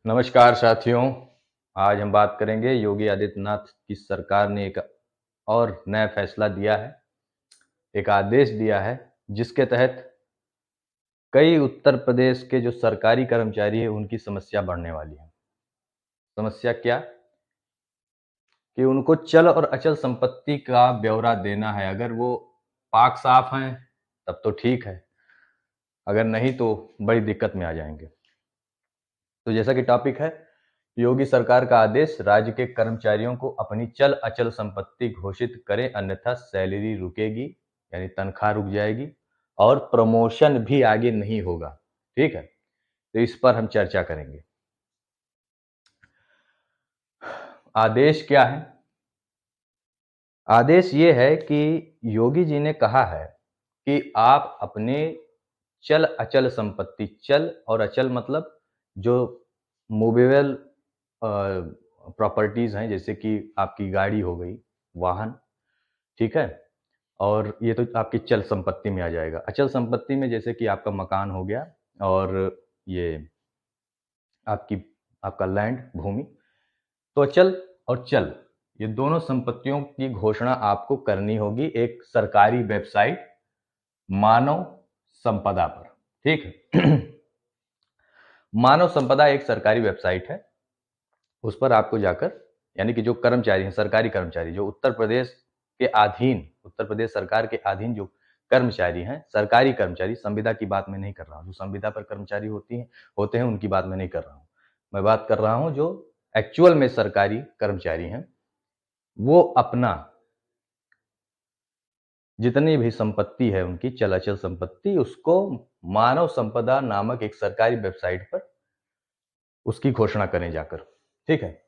नमस्कार साथियों। आज हम बात करेंगे योगी आदित्यनाथ की सरकार ने एक और नया फैसला दिया है, एक आदेश दिया है जिसके तहत कई उत्तर प्रदेश के जो सरकारी कर्मचारी हैं उनकी समस्या बढ़ने वाली है। समस्या क्या? कि उनको चल और अचल संपत्ति का ब्यौरा देना है। अगर वो पाक साफ हैं तब तो ठीक है, अगर नहीं तो बड़ी दिक्कत में आ जाएंगे। तो जैसा कि टॉपिक है, योगी सरकार का आदेश, राज्य के कर्मचारियों को अपनी चल अचल संपत्ति घोषित करें अन्यथा सैलरी रुकेगी, यानी तनख्वाह रुक जाएगी और प्रमोशन भी आगे नहीं होगा। ठीक है, तो इस पर हम चर्चा करेंगे। आदेश क्या है? आदेश ये है कि योगी जी ने कहा है कि आप अपने चल अचल संपत्ति, चल और अचल मतलब जो मूवेबल प्रॉपर्टीज हैं, जैसे कि आपकी गाड़ी हो गई, वाहन, ठीक है, और ये तो आपकी चल संपत्ति में आ जाएगा। अचल संपत्ति में जैसे कि आपका मकान हो गया और ये आपकी आपका लैंड, भूमि। तो अचल और चल, ये दोनों संपत्तियों की घोषणा आपको करनी होगी एक सरकारी वेबसाइट मानव संपदा पर। ठीक है। मानव संपदा एक सरकारी वेबसाइट है, उस पर आपको जाकर, यानी कि जो कर्मचारी हैं, सरकारी कर्मचारी जो उत्तर प्रदेश के अधीन, उत्तर प्रदेश सरकार के अधीन जो कर्मचारी हैं, सरकारी कर्मचारी, संविदा की बात मैं नहीं कर रहा हूँ, जो संविदा पर कर्मचारी होते हैं उनकी बात मैं नहीं कर रहा हूँ। मैं बात कर रहा हूँ जो एक्चुअल में सरकारी कर्मचारी हैं, वो अपना जितनी भी संपत्ति है उनकी चल अचल संपत्ति, उसको मानव संपदा नामक एक सरकारी वेबसाइट पर उसकी घोषणा करें जाकर। ठीक है,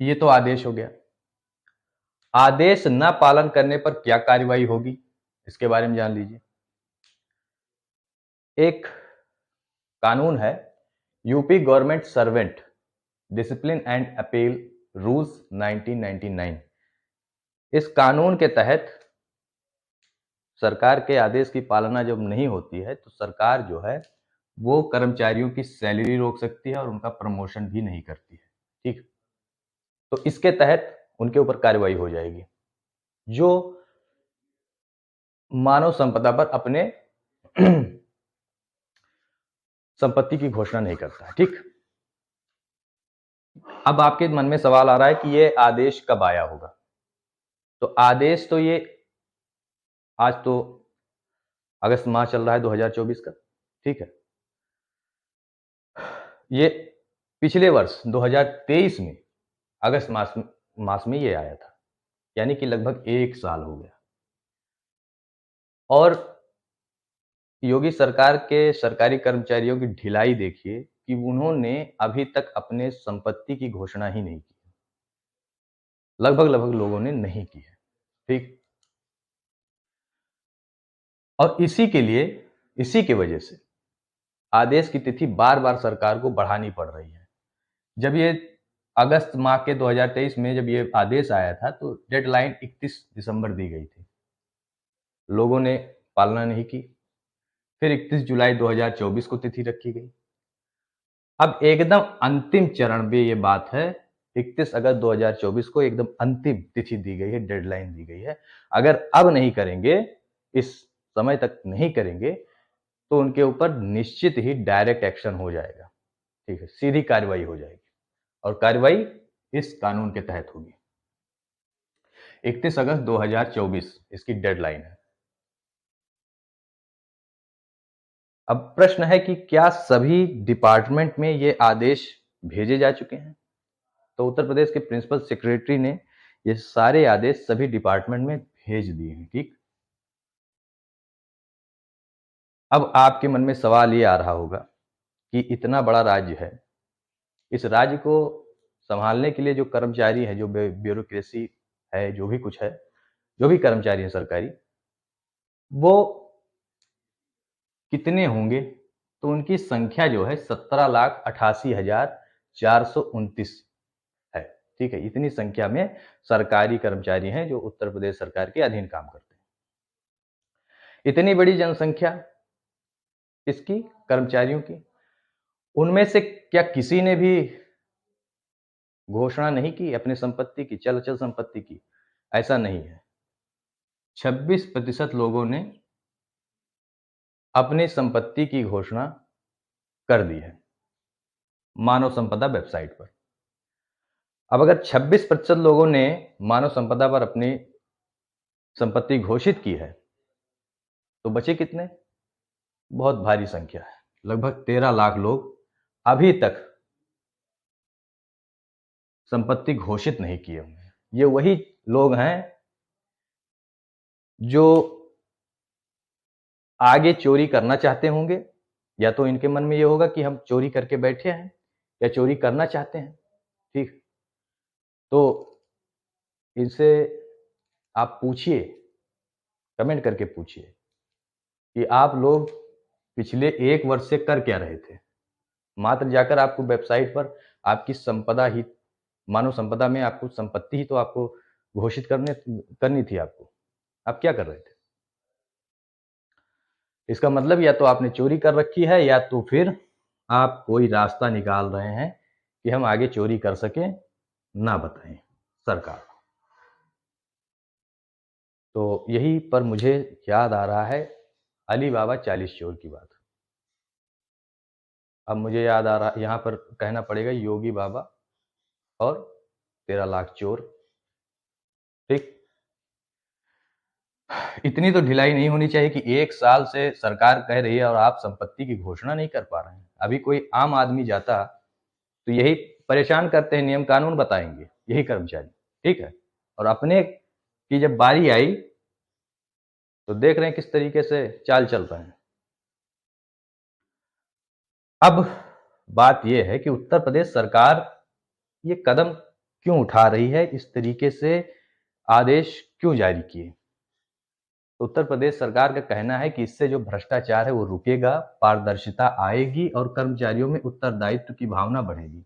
ये तो आदेश हो गया। आदेश न पालन करने पर क्या कार्रवाई होगी, इसके बारे में जान लीजिए। एक कानून है, UP government servant discipline and appeal rules 1999। इस कानून के तहत सरकार के आदेश की पालना जब नहीं होती है तो सरकार जो है वो कर्मचारियों की सैलरी रोक सकती है और उनका प्रमोशन भी नहीं करती है। ठीक, तो इसके तहत उनके ऊपर कार्रवाई हो जाएगी जो मानव संपदा पर अपने संपत्ति की घोषणा नहीं करता है। ठीक, अब आपके मन में सवाल आ रहा है कि ये आदेश कब आया होगा। तो आदेश तो ये आज तो अगस्त माह चल रहा है 2024 का। ठीक है, ये पिछले वर्ष 2023 में अगस्त मास में ये आया था, यानी कि लगभग 1 साल हो गया। और योगी सरकार के सरकारी कर्मचारियों की ढिलाई देखिए कि उन्होंने अभी तक अपने संपत्ति की घोषणा ही नहीं की। लगभग लोगों ने नहीं की है। ठीक, और इसी की वजह से आदेश की तिथि बार बार सरकार को बढ़ानी पड़ रही है। जब ये अगस्त माह के 2023 में जब ये आदेश आया था तो डेडलाइन 31 दिसंबर दी गई थी, लोगों ने पालना नहीं की। फिर 31 जुलाई 2024 को तिथि रखी गई। अब एकदम अंतिम चरण में ये बात है, 31 अगस्त 2024 को एकदम अंतिम तिथि दी गई है, डेडलाइन दी गई है। अगर अब नहीं करेंगे, इस समय तक नहीं करेंगे, तो उनके ऊपर निश्चित ही डायरेक्ट एक्शन हो जाएगा। ठीक है, सीधी कार्रवाई हो जाएगी और कार्रवाई इस कानून के तहत होगी। 31 अगस्त 2024 इसकी डेडलाइन है। अब प्रश्न है कि क्या सभी डिपार्टमेंट में ये आदेश भेजे जा चुके हैं? तो उत्तर प्रदेश के प्रिंसिपल सेक्रेटरी ने ये सारे आदेश सभी डिपार्टमेंट में भेज दिए हैं। ठीक, अब आपके मन में सवाल ये आ रहा होगा कि इतना बड़ा राज्य है, इस राज्य को संभालने के लिए जो कर्मचारी है, जो ब्यूरोक्रेसी है, जो भी कुछ है, जो भी कर्मचारी है सरकारी, वो कितने होंगे? तो उनकी संख्या जो है 17,88,429 है। ठीक है, इतनी संख्या में सरकारी कर्मचारी हैं जो उत्तर प्रदेश सरकार के अधीन काम करते हैं। इतनी बड़ी जनसंख्या इसकी कर्मचारियों की, उनमें से क्या किसी ने भी घोषणा नहीं की अपनी संपत्ति की, चल अचल संपत्ति की? ऐसा नहीं है। 26% लोगों ने अपनी संपत्ति की घोषणा कर दी है मानव संपदा वेबसाइट पर। अब अगर 26% लोगों ने मानव संपदा पर अपनी संपत्ति घोषित की है, तो बचे कितने? बहुत भारी संख्या है। लगभग 13 लाख लोग अभी तक संपत्ति घोषित नहीं किए हुए हैं। ये वही लोग हैं जो आगे चोरी करना चाहते होंगे, या तो इनके मन में ये होगा कि हम चोरी करके बैठे हैं, या चोरी करना चाहते हैं। ठीक, तो इनसे आप पूछिए, कमेंट करके पूछिए कि आप लोग पिछले 1 वर्ष से कर क्या रहे थे? मात्र जाकर आपको वेबसाइट पर आपकी संपदा ही, मानव संपदा में आपको संपत्ति ही तो आपको घोषित करनी थी आपको। आप क्या कर रहे थे? इसका मतलब या तो आपने चोरी कर रखी है, या तो फिर आप कोई रास्ता निकाल रहे हैं कि हम आगे चोरी कर सकें, ना बताएं सरकार। तो यही पर मुझे याद आ रहा है अली बाबा 40 चोर की बात। अब मुझे याद आ रहा, यहाँ पर कहना पड़ेगा योगी बाबा और 13 लाख चोर। ठीक, इतनी तो ढिलाई नहीं होनी चाहिए कि 1 साल से सरकार कह रही है और आप संपत्ति की घोषणा नहीं कर पा रहे हैं। अभी कोई आम आदमी जाता तो यही परेशान करते हैं, नियम कानून बताएंगे यही कर्मचारी। ठीक है, और अपने की जब बारी आई तो देख रहे हैं किस तरीके से चाल चल रहे हैं। अब बात यह है कि उत्तर प्रदेश सरकार ये कदम क्यों उठा रही है, इस तरीके से आदेश क्यों जारी किए? तो उत्तर प्रदेश सरकार का कहना है कि इससे जो भ्रष्टाचार है वो रुकेगा, पारदर्शिता आएगी और कर्मचारियों में उत्तरदायित्व की भावना बढ़ेगी।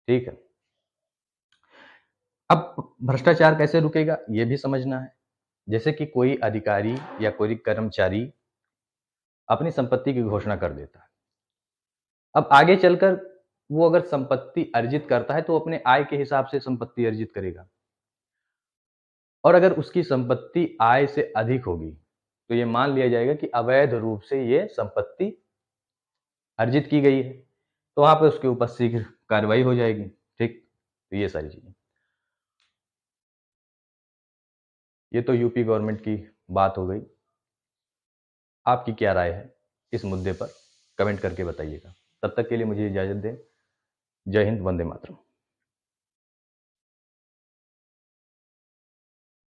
ठीक है, अब भ्रष्टाचार कैसे रुकेगा ये भी समझना है। जैसे कि कोई अधिकारी या कोई कर्मचारी अपनी संपत्ति की घोषणा कर देता है, अब आगे चलकर वो अगर संपत्ति अर्जित करता है तो अपने आय के हिसाब से संपत्ति अर्जित करेगा, और अगर उसकी संपत्ति आय से अधिक होगी तो ये मान लिया जाएगा कि अवैध रूप से ये संपत्ति अर्जित की गई है, तो वहां पर उसके ऊपर शीघ्र कार्रवाई हो जाएगी। ठीक, तो ये सारी चीजें, ये तो यूपी गवर्नमेंट की बात हो गई। आपकी क्या राय है इस मुद्दे पर? कमेंट करके बताइएगा। तब तक के लिए मुझे इजाजत दें। जय हिंद, वंदे मातरम।